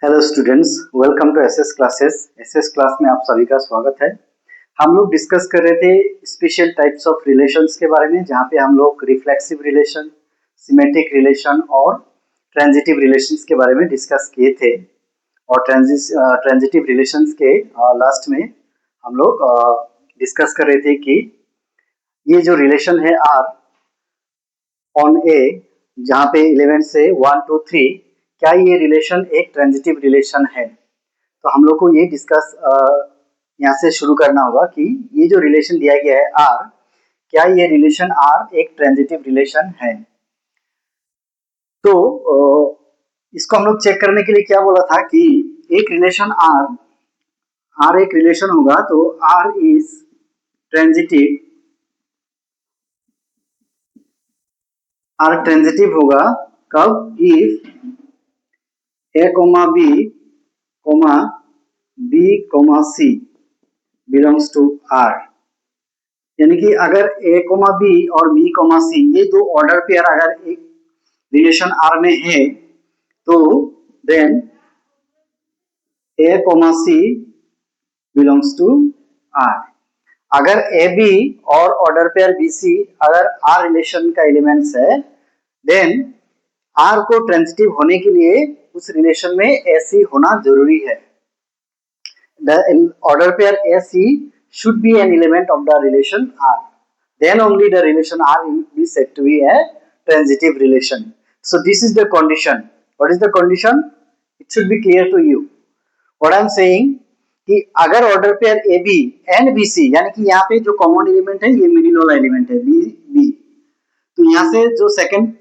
Hello students, welcome to SS classes. SS class में आप सभी का स्वागत है। हम लोग डिस्कस कर रहे थे स्पेशल टाइप्स ऑफ रिलेशंस के बारे में, जहाँ पे हम लोग रिफ्लेक्सिव रिलेशन, सिमेट्रिक रिलेशन और ट्रांजिटिव रिलेशंस के बारे में डिस्कस किए थे। और ट्रांजिटिव रिलेशंस के लास्ट में हम लोग डिस्कस कर रहे थे कि ये जो रिलेशन है आर ऑन ए, जहाँ पे 11 से 1 2 3, क्या ये रिलेशन एक ट्रांजिटिव रिलेशन है? तो हम लोग को ये डिस्कस यहाँ से शुरू करना होगा कि ये जो रिलेशन दिया गया है आर, क्या ये रिलेशन आर एक ट्रांजिटिव रिलेशन है? तो इसको हम लोग चेक करने के लिए क्या बोला था कि एक रिलेशन आर एक रिलेशन होगा तो R is transitive, R transitive होगा कब? If a comma b comma c belongs to R. यानी कि अगर ए कोमा बी और बी कोमा सी ये दो ऑर्डर पेयर अगर एक रिलेशन आर में है तो then a comma c belongs to R. अगर ए बी और ऑर्डर पेयर बी सी अगर आर रिलेशन का एलिमेंट्स है, देन आर को ट्रांजिटिव होने के लिए उस रिलेशन में ए सी होना जरूरी है। The order pair AC should be an element of the relation R. Then only the relation R will be said to be a transitive relation. So this is the condition. What is the condition? It should be clear to you. What I am saying कि अगर order pair a B and B c, यानी कि यहाँ पे जो common element है ये middle वाला एलिमेंट है बी, तो यहाँ से जो सेकंड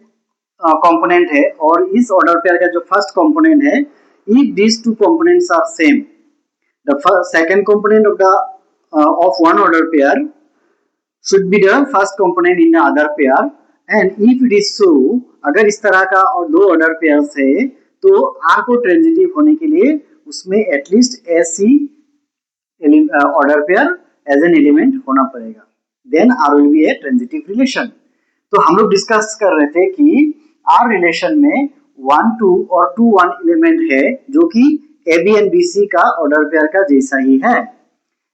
कंपोनेंट है और इस ऑर्डर पेयर का जो फर्स्ट कंपोनेंट है, if these two components are same, the second component of one order pair should be the first component in the other pair, and if it is so, अगर इस तरह का और दो order pairs है तो R को ट्रांजिटिव होने के लिए उसमें at least AC order pair as an element होना पड़ेगा, then R will be a transitive relation। तो हम लोग डिस्कस कर रहे थे कि R रिलेशन में 1 2 और 2 1 एलिमेंट है जो कि a B and B c का ऑर्डर पेयर का जैसा ही है,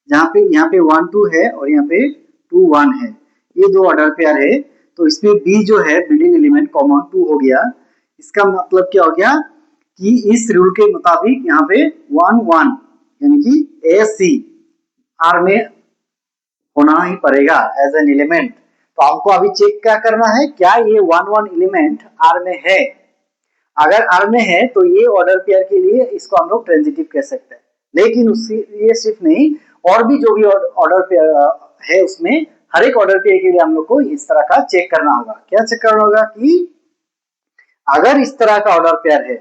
जहाँ पे यहाँ पे 1 2 है और यहाँ पे 2 1 है, ये दो ऑर्डर पेयर है। तो इसमें बी जो है मिडिल एलिमेंट कॉमन 2 हो गया। इसका मतलब क्या हो गया कि इस रूल के मुताबिक यहाँ पे 1 1 यानी कि ए सी आर में होना ही पड़ेगा एज एन एलिमेंट। तो आपको अभी चेक क्या करना है, क्या ये 1 1 एलिमेंट आर में है? अगर आर में है तो ये ऑर्डर पेयर के लिए इसको हम लोग ट्रांजिटिव कह सकते हैं, लेकिन उससे ये सिर्फ नहीं, और भी जो भी ऑर्डर पेयर है उसमें हर एक ऑर्डर पेयर के लिए हम लोग को इस तरह का चेक करना होगा। क्या चेक करना होगा कि अगर इस तरह का ऑर्डर पेयर है,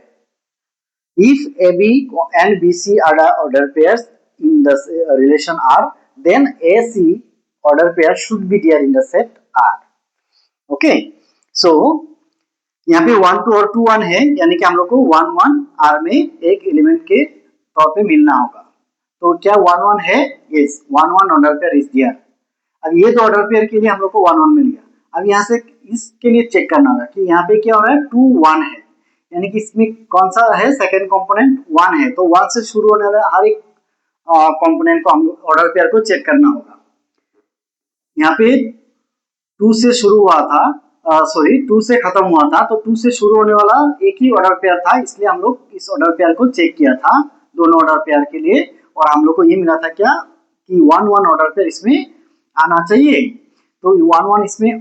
if A B and B C are order pairs in the relation R, then A C order pair should be there in the set R. Okay, so यहाँ पे 1 2 और 2 1 है, यानी कि हम लोग को 1 1 आर में एक एलिमेंट के तौर पे मिलना होगा। तो क्या 1 1 है? Yes, 1 1 order pair is there. अब ये दो ऑर्डर पेयर के लिए हम लोग को 1 1 मिल गया। अब यहाँ से इसके लिए चेक करना होगा कि यहाँ पे क्या हो रहा है, 2 1 है, यानी कि इसमें कौन सा है, सेकेंड कंपोनेंट 1 है, तो 1 से शुरू होने वाला हर एक कंपोनेंट को हम ऑर्डर पेयर को चेक करना होगा। यहाँ पे 2 से शुरू हुआ था, 2 से खत्म हुआ था, तो 2 से शुरू होने वाला एक ही ऑर्डर पेयर था, इसलिए हम लोग इस ऑर्डर पेयर को चेक किया था दोनों ऑर्डर पेयर के लिए, और हम लोग को ये मिला था क्या कि 1 1 ऑर्डर पेयर इसमें आना चाहिए। तो 1 1 इसमें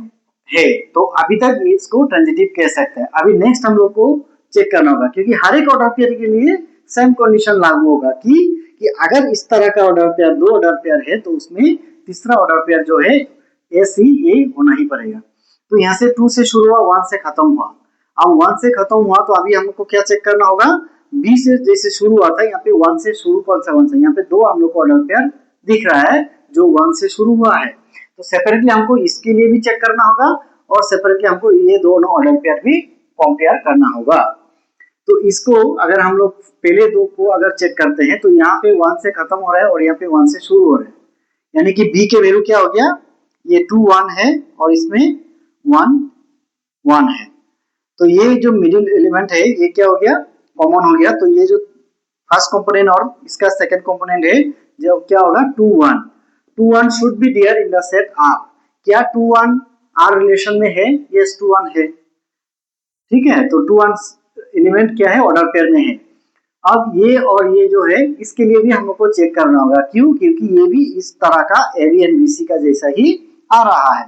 है, तो अभी तक इसको ट्रांजिटिव कह सकते हैं। अभी नेक्स्ट हम लोग को चेक करना होगा, क्योंकि हर एक ऑर्डर पेयर के लिए सेम कंडीशन लागू होगा कि अगर इस तरह का ऑर्डर पेयर दो ऑर्डर पेयर है तो उसमें तीसरा ऑर्डर पेयर जो है ए सी ये होना ही पड़ेगा। तो यहाँ से 2 से शुरू हुआ, 1 से खत्म हुआ। अब 1 से खत्म हुआ तो अभी हमको क्या चेक करना होगा, बी से जैसे शुरू हुआ था, यहाँ पे 1 से शुरू कौन सा 1 से, यहाँ पे दो हम लोग को ऑर्डर पेयर दिख रहा है जो 1 से शुरू हुआ है, तो सेपरेटली हमको इसके लिए भी चेक करना होगा और सेपरेटली हमको ये दोनों ऑर्डर पेयर भी कंपेयर करना होगा। तो इसको अगर हम लोग पहले दो को अगर चेक करते हैं तो यहाँ पे 1 से खत्म हो रहा है और यहाँ पे 1 से शुरू हो रहा है, यानी कि बी के वैल्यू क्या हो गया, ये 2 1 है और इसमें 1 1 है। तो ये जो मिडिल एलिमेंट है ये क्या हो गया, कॉमन हो गया। तो ये जो फर्स्ट कंपोनेंट और इसका सेकंड कंपोनेंट है, जो क्या होगा 2 1, 2 1 should be there in the set R। क्या 2 1 R रिलेशन में है? यस 2 1 है, ठीक है। तो 2 1 एलिमेंट क्या है? ऑर्डर पेयर में है। अब ये और ये जो है इसके लिए भी हम लोग को चेक करना होगा, क्यों? क्योंकि ये भी इस तरह का AB एंड BC का जैसा ही आ रहा है,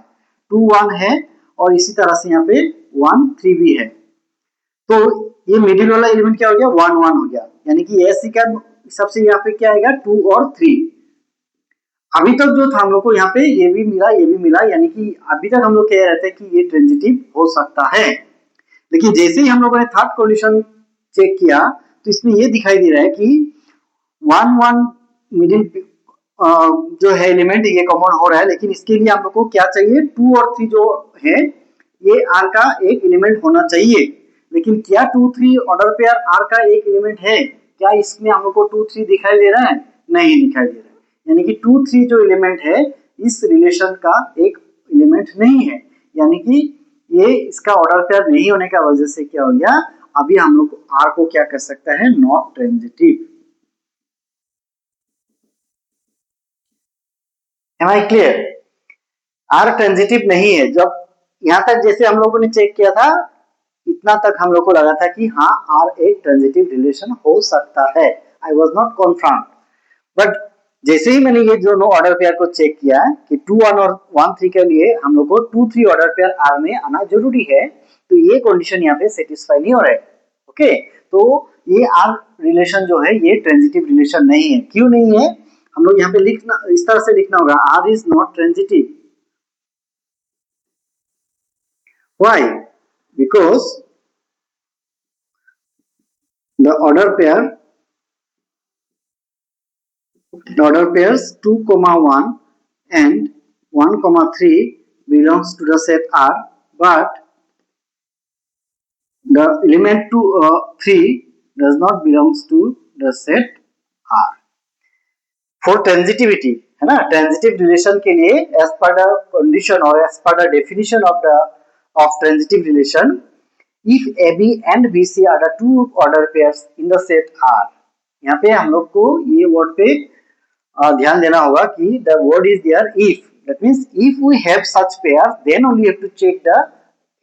2 1 है और इसी तरह से यहाँ पे 1 3 भी है। तो ये मिडिल वाला एलिमेंट क्या हो गया? 1 1 हो गया, यानी कि AC का सबसे यहाँ पे क्या आएगा? 2 और 3। अभी तक जो था हम लोग को यहाँ पे ये भी मिला, ये भी मिला, यानी कि अभी तक हम लोग कह रहे थे कि ये ट्रांजिटिव हो सकता है। लेकिन जैसे ही हम लोगों ने थर्ड कंडीशन चेक किया तो इसमें ये दिखाई दे रहा है कि 1 1 मिडिल जो है एलिमेंट ये कॉमन हो रहा है, लेकिन इसके लिए हम लोग को क्या चाहिए? 2 और 3 जो है ये R का एक एलिमेंट होना चाहिए। लेकिन क्या 2 3 ऑर्डर पेयर R का एक एलिमेंट है? क्या इसमें हम लोग को 2 3 दिखाई दे रहा है? नहीं दिखाई दे रहा है, यानी कि 2 3 जो एलिमेंट है इस रिलेशन का एक एलिमेंट नहीं है, यानी कि ये इसका ऑर्डर पेयर नहीं होने का वजह से क्या हो गया? अभी हम लोग R को क्या कर सकता है? Not transitive. Am I clear? R transitive नहीं है। जब यहाँ तक जैसे हम लोगों ने चेक किया था, इतना तक हम लोग को लगा था कि हाँ R एक ट्रांजिटिव रिलेशन हो सकता है। I was not confirm, but जैसे ही मैंने ये दोनों ऑर्डर पेयर को चेक किया कि 2 1 और 1 3 के लिए हम लोग को 2 3 ऑर्डर पेयर R में आना जरूरी है, तो ये कंडीशन यहाँ पे सेटिस्फाई नहीं हो रहा है। ओके, तो ये R रिलेशन जो है ये ट्रांजिटिव रिलेशन नहीं है। क्यों नहीं है? हम लोग यहाँ पे लिखना, इस तरह से लिखना होगा, R is not transitive. Why? Because the order pairs 2 1 and 1 3 belongs to the set R, but the element 2 3 does not belongs to the set R. For transitivity, है ना, transitive relation के लिए as per the condition or as per the definition of transitive relation, if AB and BC are the two order pairs in the set R, यहाँ पे हम लोग को ये वर्ड पे ध्यान देना होगा कि the word is there if, that means if we have such pairs then only have to check the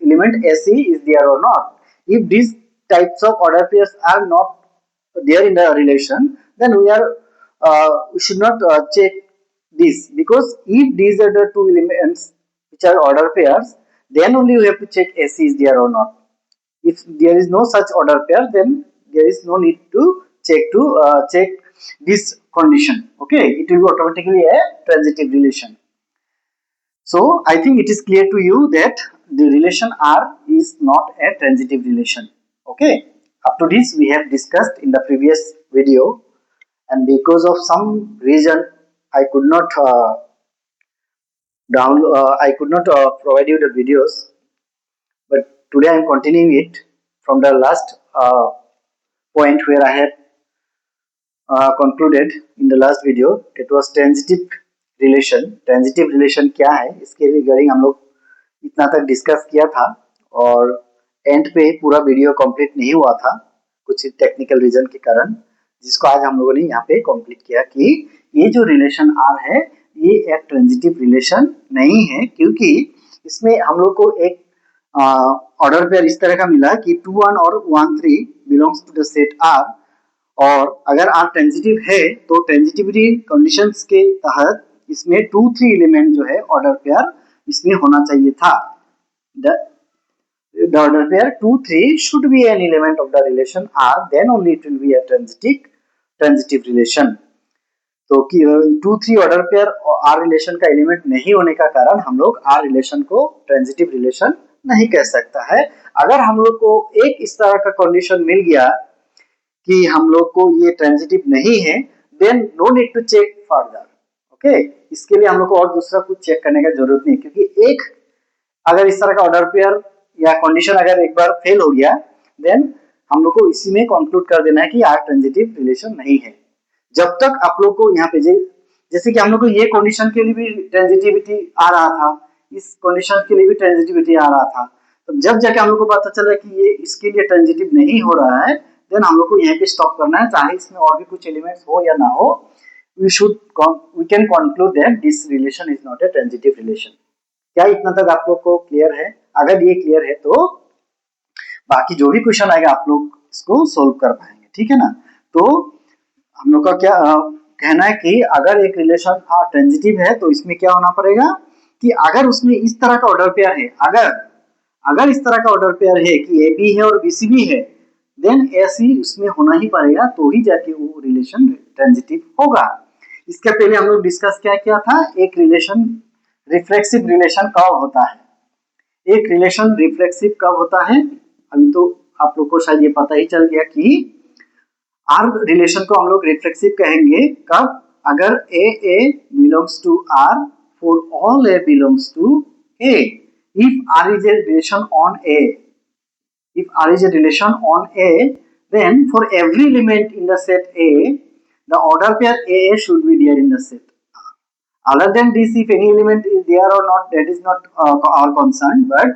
element AC is there or not. If these types of order pairs are not there in the relation, then we should not check this, because if these are the two elements which are order pairs, then only we have to check AC is there or not. If there is no such order pair, then there is no need to check this condition. Okay, it will be automatically a transitive relation. So I think it is clear to you that the relation R is not a transitive relation. Okay, up to this we have discussed in the previous video, and because of some reason I could not provide you the videos, but today I am continuing it from the last point where I had concluded in the last video. It was transitive relation. Transitive relation क्या है इसके regarding हम लोग इतना तक discuss किया था, और एंड पे पूरा वीडियो कंप्लीट नहीं हुआ था कुछ टेक्निकल रीजन के कारण, जिसको आज हम लोगों ने यहाँ पे कंप्लीट किया कि ये जो रिलेशन R है ये एक ट्रांजिटिव रिलेशन नहीं है, क्योंकि इसमें हम लोग को एक ऑर्डर पेयर इस तरह का मिला कि 2 1 और 1 3 belongs to the set R, और अगर R ट्रांजिटिव है तो ट्रांजिटिविटी कंडीशंस के तहत इसमें 2 3 एलिमेंट जो है ऑर्डर पेयर इसमें होना चाहिए था। The order pair 2 3 should be an element of the relation R, then only it will be a transitive relation. तो 2 3 ऑर्डर पेयर R रिलेशन का एलिमेंट नहीं होने का कारण हम लोग R रिलेशन को ट्रांजिटिव रिलेशन नहीं कह सकता है। अगर हम लोग को एक इस तरह का कंडीशन मिल गया कि हम लोग को ये ट्रांजिटिव नहीं है, then no need to check further. Okay, इसके लिए हम लोग को और दूसरा कुछ चेक करने का जरूरत नहीं, क्योंकि एक अगर इस तरह का ऑर्डर पेयर या कंडीशन अगर एक बार फेल हो गया, देन हम लोग को इसी में कंक्लूड कर देना है कि R ट्रांजिटिव रिलेशन नहीं है। जब तक आप लोग को यहाँ पे जैसे कि हम लोग को ये कंडीशन के लिए भी ट्रांजिटिविटी आ रहा था, इस कंडीशन के लिए भी ट्रांजिटिविटी आ रहा था, तो जब जाके हम लोग को पता चला कि ये इसके लिए ट्रांजिटिव नहीं हो रहा है, देन हम लोग को यहाँ पे स्टॉप करना है, चाहे इसमें और भी कुछ एलिमेंट्स हो या ना हो, we can conclude that this relation is not a transitive relation. क्या इतना तक आप लोग को क्लियर है? अगर ये क्लियर है तो बाकी जो भी क्वेश्चन आएगा आप लोग इसको सोल्व कर पाएंगे, ठीक है ना। तो हम लोग का क्या कहना है कि अगर एक रिलेशन ट्रांजिटिव है तो इसमें क्या होना पड़ेगा कि अगर उसमें इस तरह का ऑर्डर पेयर है, अगर इस तरह का ऑर्डर पेयर है कि ए बी है और बी सी भी है, देन ऐसी उसमें होना ही पड़ेगा, तो ही जाके वो रिलेशन ट्रांजिटिव होगा। इसके पहले हम लोग डिस्कस क्या किया था, एक रिलेशन रिफ्लेक्सिव रिलेशन कब होता है, एक रिलेशन रिफ्लेक्सिव कब होता है। अभी तो आप लोग को शायद ये पता ही चल गया कि आर रिलेशन को हम लोग रिफ्लेक्सिव कहेंगे कब, अगर A belongs to R for all A belongs to A. If R is a relation on A, if R is a relation on A, then for every element in the set A, the order pair AA should be there in the set. Other than this, if any element is there or not, that is not our concern. But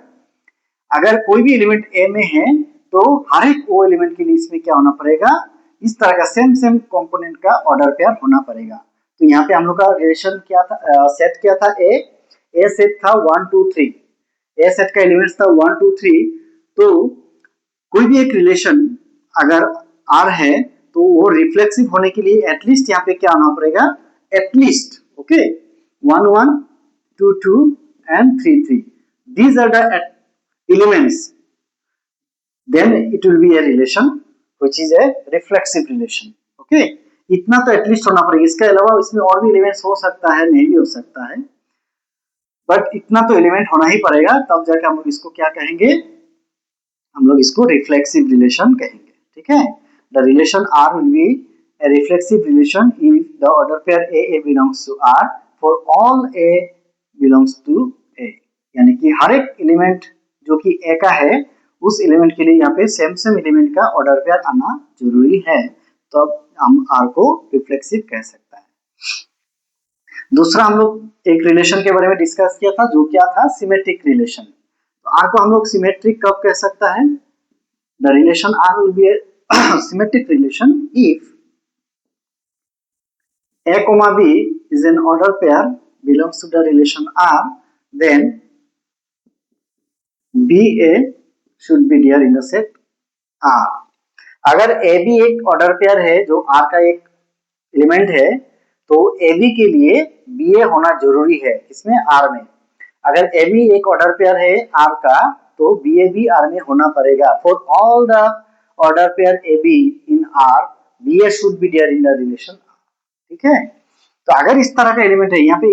अगर कोई भी element A में है तो हर एक वो element के लिए इसमें क्या होना पड़ेगा, इस तरह का सेम कंपोनेंट का ऑर्डर पेयर होना पड़ेगा। तो यहाँ पे हम लोग का रिलेशन क्या था, सेट क्या था, ए सेट था 1 2 3, ए सेट का एलिमेंट्स था 1 2 3। तो कोई भी एक रिलेशन अगर R है तो वो रिफ्लेक्सिव होने के लिए एटलीस्ट यहाँ पे क्या होना पड़ेगा, at least okay 1 1 2 2 and 3 3, these are the elements, then it will be a relation which is a reflexive relation. okay, इतना तो एटलीस्ट होना पड़ेगा। इसके अलावा इसमें और भी एलिमेंट्स हो सकता है, नहीं भी हो सकता है, बट इतना तो एलिमेंट होना ही पड़ेगा, तब जाके हम लोग इसको क्या कहेंगे, हम लोग इसको रिफ्लेक्सिव रिलेशन कहेंगे, ठीक है। The relation R will be a reflexive relation if the order pair A belongs to R for all A belongs to A, यानी कि हर एक एलिमेंट जो कि ए का है उस एलिमेंट के लिए यहाँ पे सेम एलिमेंट का ऑर्डर पेयर आना जरूरी है, तो अब हम आर को रिफ्लेक्सिव कह सकता है। दूसरा हम लोग एक रिलेशन के बारे में डिस्कस किया था, जो क्या था, सिमेट्रिक रिलेशन। तो आर को हम लोग सिमेट्रिक कब कह सकता है, the relation R will be a symmetric relation if a comma b is an order pair belongs to the relation R, then ba should be there in the set R. अगर a b एक order pair है जो R का एक element है, तो a b के लिए ba होना जरूरी है इसमें R में। अगर a b एक ऑर्डर पेयर है R का तो ba भी R में होना पड़ेगा। For all the order pair a b in R, ba should be there in the relation, ठीक है। तो अगर इस तरह का एलिमेंट है, यहाँ पे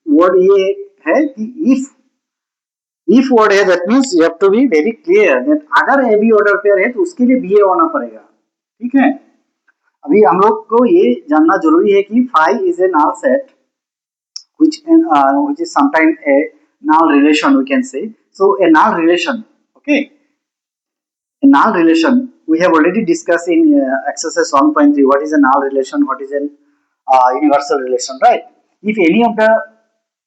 वर्ड ये है कि इफ वर्ड है, that means you have to be very clear that अगर ए बी ऑर्डर पेयर है तो उसके लिए बी ए होना पड़ेगा, ठीक है। अभी हम लोग को ये जानना जरूरी है कि phi is a null set which is sometimes a null relation, we can say. So a null relation, okay, a null relation we have already discussed in exercise 1.3 what is a null relation, what is a universal relation, right? If any of the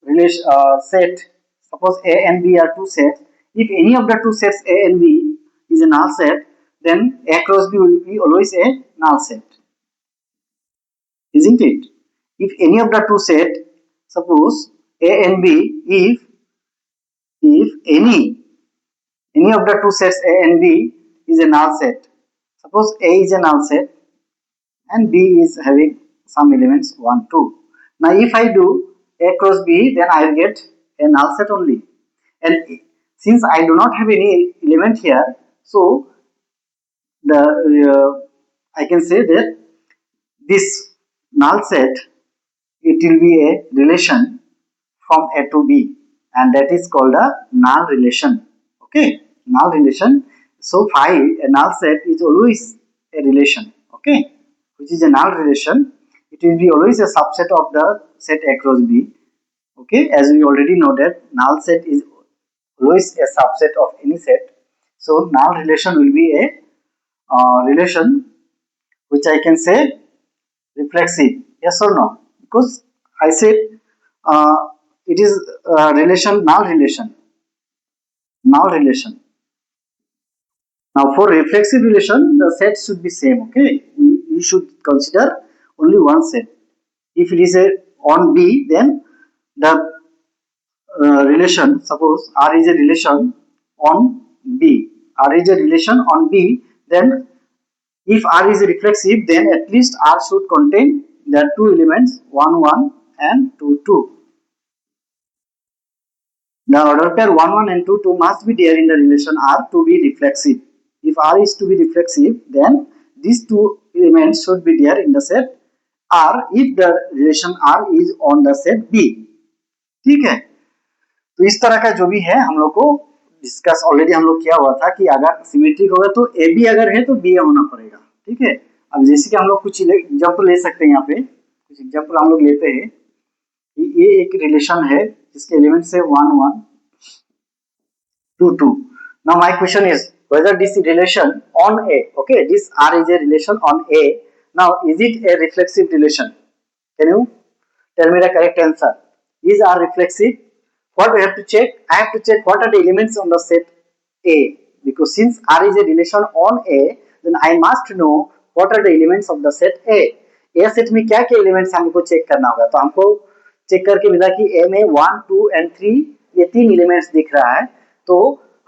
relation set, suppose A and B are two sets, if any of the two sets A and B is a null set, then A cross B will be always a null set, isn't it? If any of the two set, suppose A and B, if any of the two sets A and B is a null set, suppose A is a null set and B is having some elements 1 2. Now if I do A cross B, then I will get a null set only, and since I do not have any element here, so the I can say that this null set, it will be a relation from A to B, and that is called a null relation, okay, null relation. So phi, a null set is always a relation, okay, which is a null relation. It will be always a subset of the set A cross B, okay, as we already know that null set is always a subset of any set. So null relation will be a relation which I can say reflexive, yes or no, because I said it is relation, null relation, Now for reflexive relation, the sets should be same. Okay, we should consider only one set. If it is a on B, then the relation, suppose R is a relation on B. R is a relation on B. Then if R is reflexive, then at least R should contain the two elements 1 1 and 2 2. The order pair 1 1 and 2 2 must be there in the relation R to be reflexive. If R is to be reflexive, then these two elements should be there in the set R if the relation R is on the set B. ठीक है, तो इस तरह का जो भी है हम लोग को डिस्कस ऑलरेडी हम लोग किया हुआ था कि अगर सिमेट्रिक होगा तो ए बी अगर है तो बी होना पड़ेगा। ठीक है, अब जैसे कि हम लोग कुछ एग्जाम्पल ले सकते हैं, यहाँ पे कुछ एग्जाम्पल हम लोग लेते हैं। ये एक रिलेशन है जिसके एलिमेंट्स है 1 1 2 2। Now my question is whether this relation on A, okay, this R is a relation on A. Now is it a reflexive relation? Can you tell me the correct answer? Is R reflexive? What we have to check? I have to check what are the elements on the set A, because since R is a relation on A, then I must know what are the elements of the set A. A set में क्या क्या elements हमको check करना होगा, तो हमको check करके मिला कि A में 1 2 and 3 ये तीन elements दिख रहा है। तो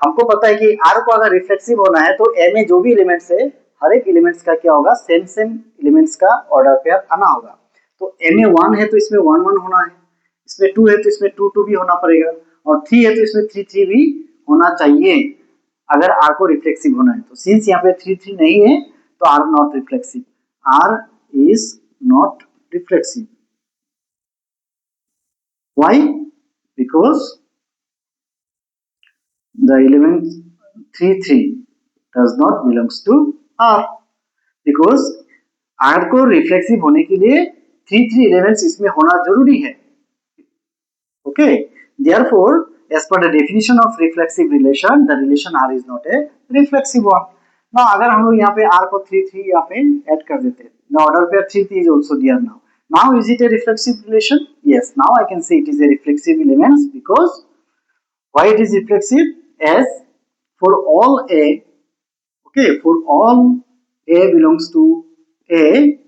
हमको पता है कि R को अगर रिफ्लेक्सिव होना है तो A में जो भी एलिमेंट्स है हर एक एलिमेंट्स का क्या होगा, सेम सेम एलिमेंट्स का ऑर्डर पेयर आना होगा। तो A में 1 है तो इसमें 1 1 होना है, इसमें 2 है तो इसमें 2 2 भी होना पड़ेगा, और 3 है तो इसमें 3 3 भी होना चाहिए अगर R को रिफ्लेक्सिव होना है। तो सिंस यहाँ पे 3 3 नहीं है तो R not reflexive, R is not reflexive. Why? Because the element 3 3 does not belongs to R, because R को रिफ्लेक्सिव होने के लिए 3 3 एलिमेंट्स इसमें होना जरूरी है। Okay, therefore as per the definition of reflexive relation, the relation R is not a reflexive one. Now अगर हम लोग यहाँ पे R को 3 3 यहाँ पे ऐड कर देते हैं, the order pair 3 3 is also there now. Now is it a reflexive relation? Yes, now I can say it is a reflexive element, because why it is reflexive? As for all A, okay, for all A belongs to A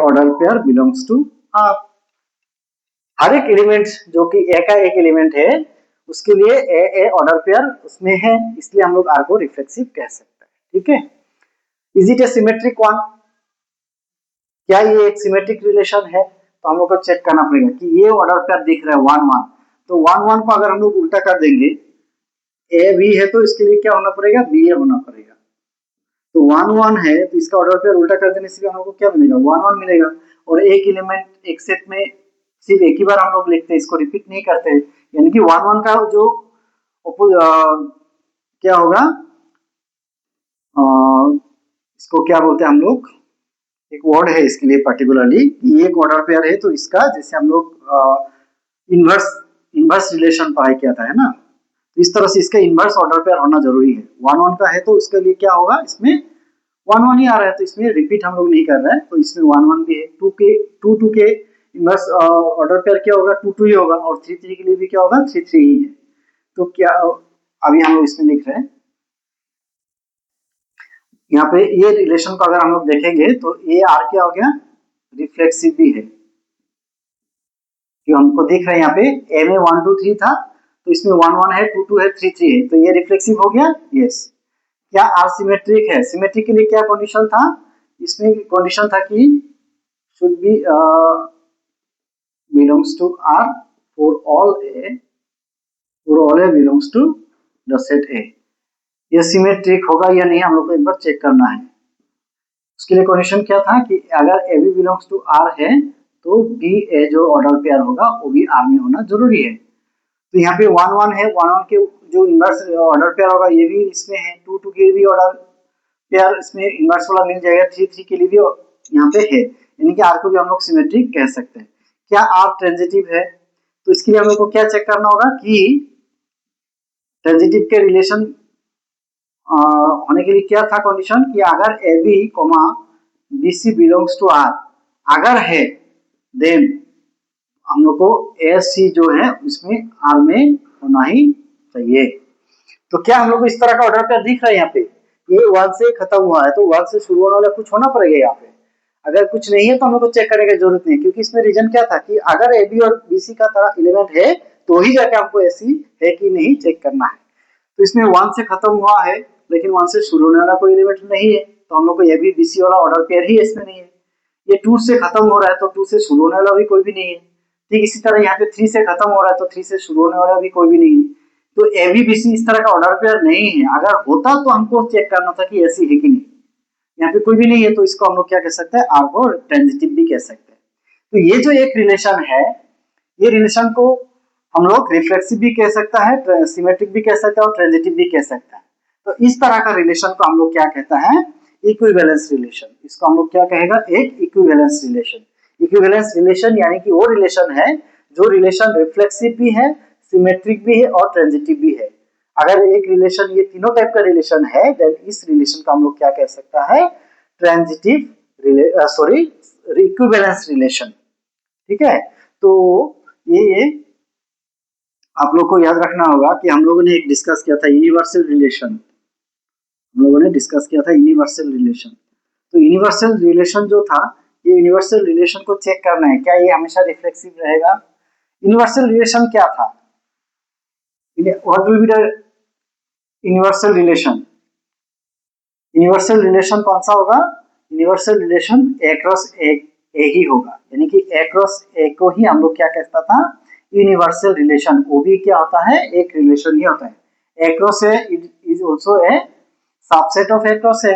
order pair belongs to R. हर एक element जो कि ए का एक element है उसके लिए ए order pair उसमें है, इसलिए हम लोग आर को रिफ्लेक्सिव कह सकते हैं। ठीक है, is it A symmetric one? क्या ये एक सिमेट्रिक रिलेशन है? तो हम लोग को चेक करना पड़ेगा कि ये ऑर्डर पेयर दिख रहा है 1 1, तो 1 1 को अगर हम लोग उल्टा कर देंगे, ए बी है तो इसके लिए क्या होना पड़ेगा, बी ए होना पड़ेगा। तो 1 1 है तो इसका ऑर्डर पेयर उल्टा कर देने से भी हम लोग को क्या मिलेगा, 1 1 मिलेगा। और एक एलिमेंट एक सेट में सिर्फ एक ही बार हम लोग लिखते हैं, इसको रिपीट नहीं करते हैं, यानी कि 1 1 का जो क्या होगा, इसको क्या बोलते हैं हम लोग, एक वर्ड है इसके लिए पर्टिकुलरली, ये एक ऑर्डर पेयर है तो इसका जैसे हम लोग इनवर्स रिलेशन पढ़ाई किया था, है ना, तो इस तरह से इसका इनवर्स ऑर्डर पेयर होना जरूरी है। 1 1 का है तो उसके लिए क्या होगा, इसमें 1 1 ही आ रहा है तो इसमें रिपीट हम लोग नहीं कर रहे हैं, तो इसमें 1 1 भी है। 2 2 के इनवर्स ऑर्डर पेयर क्या होगा, 2 2 ही होगा, और 3 3 के लिए भी क्या होगा, 3 3 ही है। तो क्या अभी हम लोग इसमें लिख रहे हैं, यहाँ पे ये रिलेशन को अगर हम लोग देखेंगे तो ए आर क्या हो गया, रिफ्लेक्सिव भी है, जो हमको दिख रहा है यहाँ पे ए में 1 2 3 था तो इसमें 1 1 है, 2 2 है, 3 3 है, तो ये रिफ्लेक्सिव हो गया। यस, क्या आर सिमेट्रिक है? सिमेट्रिक के लिए क्या कंडीशन था, इसमें कंडीशन था कि should be belongs to R for all A belongs to the set A। ये सिमेट्रिक होगा या नहीं हम लोग को एक बार चेक करना है। उसके लिए कंडीशन क्या था कि अगर a b belongs to R है तो बी ए जो ऑर्डर पेयर होगा वो भी आर में होना जरूरी है। तो यहाँ पे 1 1 है, 1 1 के जो इनवर्स ऑर्डर पेयर होगा ये भी इसमें है, 2 2 के भी ऑर्डर पेयर इसमें इनवर्स वाला मिल जाएगा, 3 3 के लिए भी यहाँ पे है, यानी कि आर को भी हम लोग सिमेट्रिक कह सकते हैं। क्या आर ट्रांजिटिव है? तो इसके लिए हम लोग को क्या चेक करना होगा कि ट्रांजिटिव के रिलेशन होने के लिए क्या था कंडीशन, कि अगर a b comma b c belongs to R अगर है, देन हम लोग को ए सी जो है उसमें आर में होना ही चाहिए। तो क्या हम लोग को इस तरह का ऑर्डर पेयर दिख रहा है यहाँ पे? ये 1 से खत्म हुआ है तो 1 से शुरू होने वाला कुछ होना पड़ेगा यहाँ पे। अगर कुछ नहीं है तो हम लोग को चेक करने की जरूरत नहीं है, क्योंकि इसमें रीजन क्या था कि अगर ए बी और बी सी का तरह एलिमेंट है तो ही जाके हमको ऐसी है कि नहीं चेक करना है। तो इसमें 1 से खत्म हुआ है लेकिन 1 से शुरू होने वाला कोई एलिमेंट नहीं है, तो हम लोग को ए बी बी सी वाला ऑर्डर पेयर ही इसमें नहीं है। ये 2 से खत्म हो रहा है तो 2 से शुरू होने वाला भी कोई भी नहीं है। ठीक इसी तरह यहाँ पे 3 से खत्म हो रहा है तो 3 से शुरू होने वाला भी कोई भी नहीं है। तो ए बी बी सी इस तरह का ऑर्डर पेयर नहीं है। अगर होता तो हमको चेक करना था कि ऐसी है कि नहीं। यहाँ पे कोई भी नहीं है तो इसको हम लोग क्या कह सकते हैं, आर को ट्रांजिटिव भी कह सकते हैं। तो ये जो एक रिलेशन है, ये रिलेशन को हम लोग रिफ्लेक्सिव भी कह सकता है, सिमेट्रिक भी कह सकते हैं और ट्रांजिटिव भी कह सकते हैं। तो इस तरह का रिलेशन को हम लोग क्या कहता है, इक्विवेलेंस रिलेशन। इसको हम लोग क्या कहेगा, एक इक्विवेलेंस रिलेशन। इक्विवेलेंस रिलेशन यानी कि वो रिलेशन है जो रिलेशन रिफ्लेक्सिव भी है, सिमेट्रिक भी है और ट्रांजिटिव भी है। अगर एक रिलेशन ये तीनों टाइप का रिलेशन है देन इस रिलेशन को हम लोग क्या कह सकता है, ट्रांजिटिव सॉरी इक्विवेलेंस रिलेशन। ठीक है, तो ये आप लोग को याद रखना होगा कि हम लोगों ने एक डिस्कस किया था यूनिवर्सल रिलेशन। हम लोगों ने डिस्कस किया था यूनिवर्सल रिलेशन। तो यूनिवर्सल रिलेशन जो था, ये यूनिवर्सल रिलेशन को चेक करना है क्या ये हमेशा रिफ्लेक्सिव रहेगा। यूनिवर्सल रिलेशन क्या था, what will be the universal relation. Universal relation कौन सा होगा, universal relation A cross A ही होगा, यानी कि ए क्रॉस ए को ही हम लोग क्या कहता था, यूनिवर्सल रिलेशन। वो भी क्या होता है, एक रिलेशन ही होता है। A cross A is also a subset of A cross A,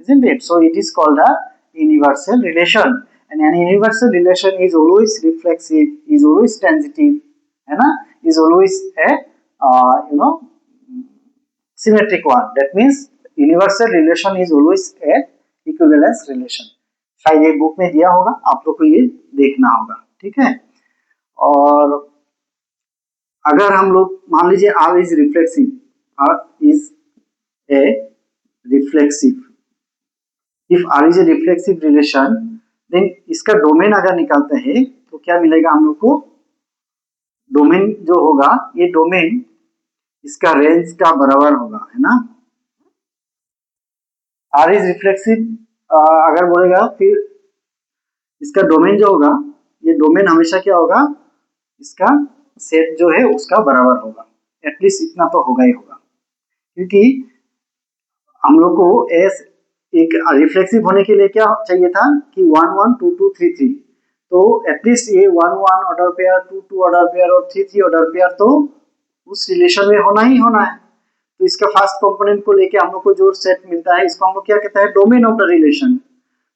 isn't it? So it is called a universal relation, and an universal relation is always reflexive, is always transitive, है ना, is always a symmetric one. That means universal relation is always a equivalence relation. शायद ये book में दिया होगा, आप लोग को ये देखना होगा। ठीक है, और अगर हम लोग मान लीजिए R is reflexive, R is a reflexive, if R is a reflexive relation then इसका डोमेन अगर निकालते हैं तो क्या मिलेगा हम लोग को, डोमेन जो होगा ये डोमेन इसका रेंज का बराबर होगा, है ना। R इज रिफ्लेक्सिव अगर बोलेगा फिर इसका डोमेन जो होगा, ये डोमेन हमेशा क्या होगा, इसका सेट जो है उसका बराबर होगा, एटलीस्ट इतना तो होगा ही होगा। क्योंकि हम लोग को एस एक रिफ्लेक्सिव होने के लिए क्या चाहिए था कि 1 1 2 2 3 3, तो एटलीस्ट ये 1 1 ऑर्डर पेयर, 2 2 ऑर्डर पेयर और 3 3 ऑर्डर पेयर तो उस रिलेशन में होना ही होना है। तो इसका फर्स्ट कंपोनेंट को लेके हम लोग को जो सेट मिलता है इसको हम लोग क्या कहते हैं, डोमेन ऑफ द रिलेशन।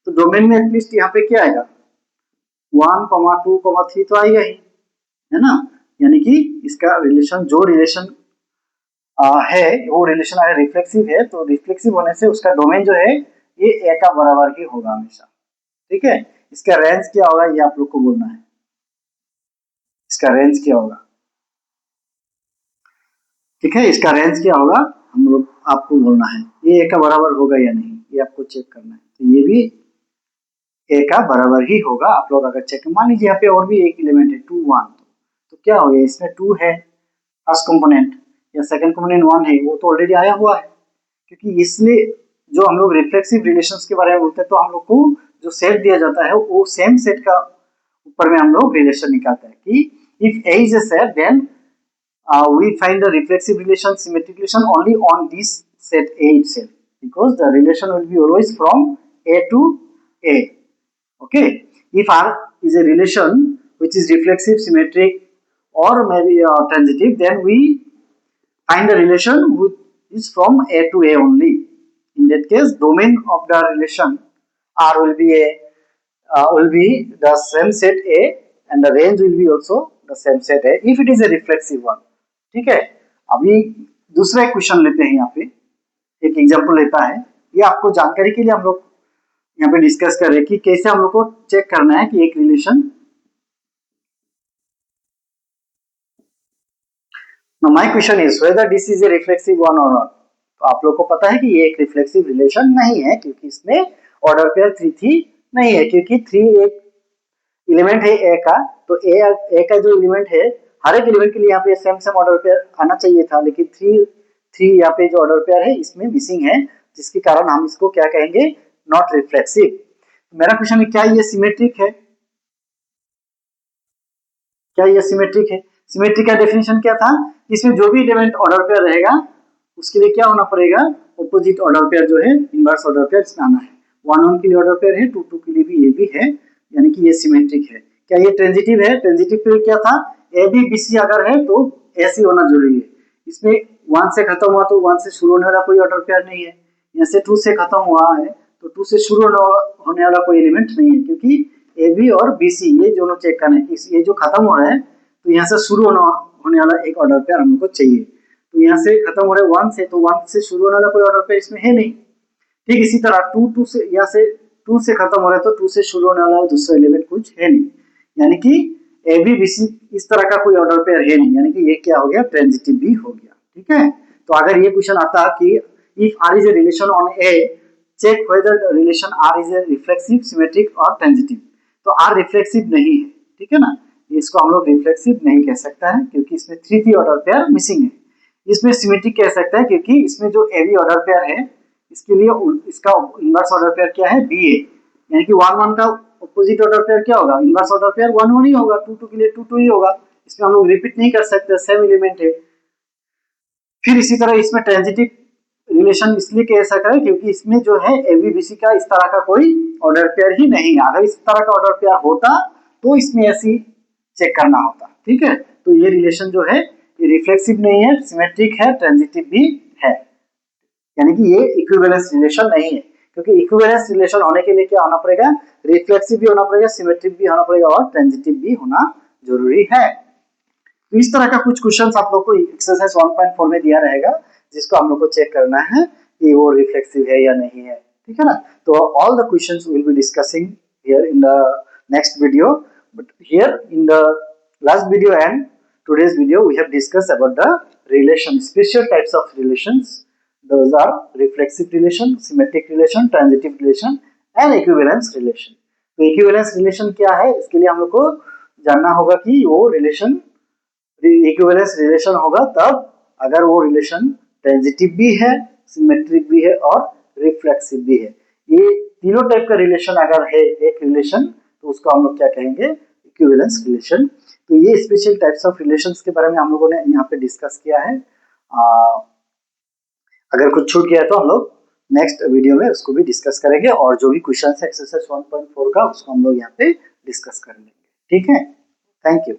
तो डोमेन में एटलीस्ट यहाँ पे क्या आएगा, 1 2 3 तो आएगा ही, है ना। यानी कि इसका रिलेशन जो रिलेशन है वो रिलेशन अगर रिफ्लेक्सिव है तो रिफ्लेक्सिव होने से उसका डोमेन जो है ये ए का बराबर ही होगा हमेशा। ठीक है, इसका रेंज क्या होगा ये आप लोग को बोलना है, इसका रेंज क्या होगा। ठीक है, इसका रेंज क्या होगा हम लोग आपको बोलना है, ये ए का बराबर होगा या नहीं ये आपको चेक करना है। तो ये भी ए का बराबर ही होगा। आप लोग अगर चेक, मान लीजिए यहाँ पे और भी एक एलिमेंट है 2 1, तो क्या हो गया, इसमें 2 है फर्स्ट कंपोनेंट या सेकंड कंपोनेंट 1 है, वो तो ऑलरेडी आया हुआ है। क्योंकि इसलिए जो हम लोग रिफ्लेक्सिव रिलेशंस के बारे में बोलते हैं तो हम लोग को जो सेट दिया जाता है वो सेम सेट का ऊपर में हम लोग रिलेशन निकालते हैं कि if a is a set then we find the reflexive relation, symmetric relation only on this set A itself, because the relation will be always from A to A. Okay, if R is a relation which is reflexive, symmetric or maybe transitive, then we find the relation which is from A to A only. In that case, domain of the relation R will be the same set A and the range will be also the same set A if it is a reflexive one. ठीक है, अभी दूसरा एक question लेते हैं, यहाँ पे एक एग्जांपल लेता है। ये आपको जानकारी के लिए हम लोग यहाँ पे डिस्कस कर रहे हैं कि कैसे हम लोग को चेक करना है कि एक relation. Now my question is whether this is a reflexive one or not. तो आप लोग को पता है कि ये एक रिफ्लेक्सिव रिलेशन नहीं है क्योंकि इसमें ऑर्डर पेयर 3 3 नहीं है, क्योंकि 3 एक एलिमेंट है ए का, तो ए का जो एलिमेंट है हर एक एलिमेंट के लिए यहाँ पे सेम सेम ऑर्डर पेयर आना चाहिए था, लेकिन 3 यहाँ पे जो ऑर्डर पेयर है इसमें मिसिंग है, जिसके कारण हम इसको क्या कहेंगे, नॉट रिफ्लेक्सिव। मेरा क्वेश्चन है क्या ये सिमेट्रिक है, क्या ये सिमेट्रिक है? सिमेट्रिक का डेफिनेशन क्या था, इसमें जो भी एलिमेंट ऑर्डर पेयर रहेगा उसके लिए क्या होना पड़ेगा, ऑपोजिट ऑर्डर पेयर जो है, इनवर्स ऑर्डर पेयर इसमें आना है। 1 1 के लिए ऑर्डर पेयर है, 2 2 के लिए भी ये भी है, यानी कि ये सिमेट्रिक है। क्या ये ट्रांजिटिव है? ट्रांजिटिव पे क्या था, ए बी बी सी अगर है तो ऐसी होना जरूरी है। इसमें 1 से खत्म हुआ तो 1 से शुरू होने वाला कोई ऑर्डर पेयर नहीं है, यहाँ से 2 से खत्म हुआ है तो 2 से शुरू होने वाला कोई एलिमेंट नहीं है, क्योंकि ए बी और बी सी ये दोनों चेक करना है, ये जो खत्म हो रहा है तो यहाँ से शुरू होने वाला एक ऑर्डर पेयर हमको चाहिए। तो यहाँ से खत्म हो रहा है 1 से, तो 1 से शुरू होने वाला कोई ऑर्डर पेयर इसमें है नहीं। ठीक इसी तरह 2 से, यहाँ से 2 से खत्म हो रहा है तो 2 से शुरू होने वाला दूसरा एलिमेंट कुछ है नहीं, यानी कि ए बी बी सी इस तरह का कोई ऑर्डर पेयर है नहीं, यानी कि ये क्या हो गया, ट्रांजिटिव भी हो गया। ठीक है, तो अगर ये क्वेश्चन आता कि if R is a relation on A, check whether relation R is a reflexive, symmetric और ट्रांजिटिव। तो आर रिफ्लेक्सिव नहीं है, ठीक है ना, इसको हम लोग रिफ्लेक्सिव नहीं कह सकता है क्योंकि इसमें 3 ऑर्डर पेयर मिसिंग है। इसमें सिमेट्रिक कह सकता है क्योंकि इसमें जो ए बी ऑर्डर पेयर है इसके लिए इसका इनवर्स ऑर्डर पेयर क्या है, बी ए, यानी कि 1 1 का ऑपोजिट ऑर्डर पेयर क्या होगा, इनवर्स ऑर्डर पेयर 1 1 ही होगा, 2 2 के लिए 2 2 ही होगा। इसमें हम लोग रिपीट नहीं कर सकते, सेम एलिमेंट है। फिर इसी तरह इसमें ट्रांजिटिव रिलेशन इसलिए कह सकता है क्योंकि इसमें जो है एबीबीसी का इस तरह का कोई ऑर्डर पेयर ही नहीं है। अगर इस तरह का ऑर्डर पेयर होता तो इसमें ऐसी चेक करना होता। ठीक है, तो ये रिलेशन जो है ये रिफ्लेक्सिव नहीं है, सिमेट्रिक है, ट्रांजिटिव भी है, यानी कि ये इक्विवेलेंस रिलेशन नहीं है, क्योंकि इक्विवेलेंस रिलेशन होने के लिए क्या होना पड़ेगा, रिफ्लेक्सिव भी होना पड़ेगा, सिमेट्रिक भी होना पड़ेगा और ट्रांजिटिव भी होना जरूरी है। तो इस तरह का कुछ क्वेश्चंस आप लोग को एक्सरसाइज 1.4 में दिया रहेगा, जिसको हम लोग को चेक करना है कि वो रिफ्लेक्सिव है या नहीं है। ठीक है ना, तो all the questions will be discussing here in the next video, but here in the last video and today's video we have discussed about the relation, special types of relations. Those are reflexive relation, symmetric relation, transitive relation and equivalence relation. तो equivalence relation क्या है, इसके लिए हम लोग को जानना होगा कि वो relation इक्विवेलेंस रिलेशन होगा तब अगर वो रिलेशन ट्रांजिटिव भी है, सिमेट्रिक भी है और रिफ्लेक्सिव भी है। ये तीनों टाइप का रिलेशन अगर है एक रिलेशन तो उसको हम लोग क्या कहेंगे, इक्विवेलेंस रिलेशन। तो ये स्पेशल टाइप्स ऑफ रिलेशंस के बारे में हम लोगों ने यहाँ पे डिस्कस किया है। अगर कुछ छूट गया तो हम लोग नेक्स्ट वीडियो में उसको भी डिस्कस करेंगे और जो भी क्वेश्चन है एक्सरसाइज 1.4 का उसको हम लोग यहाँ पे डिस्कस कर लेंगे। ठीक है, थैंक यू।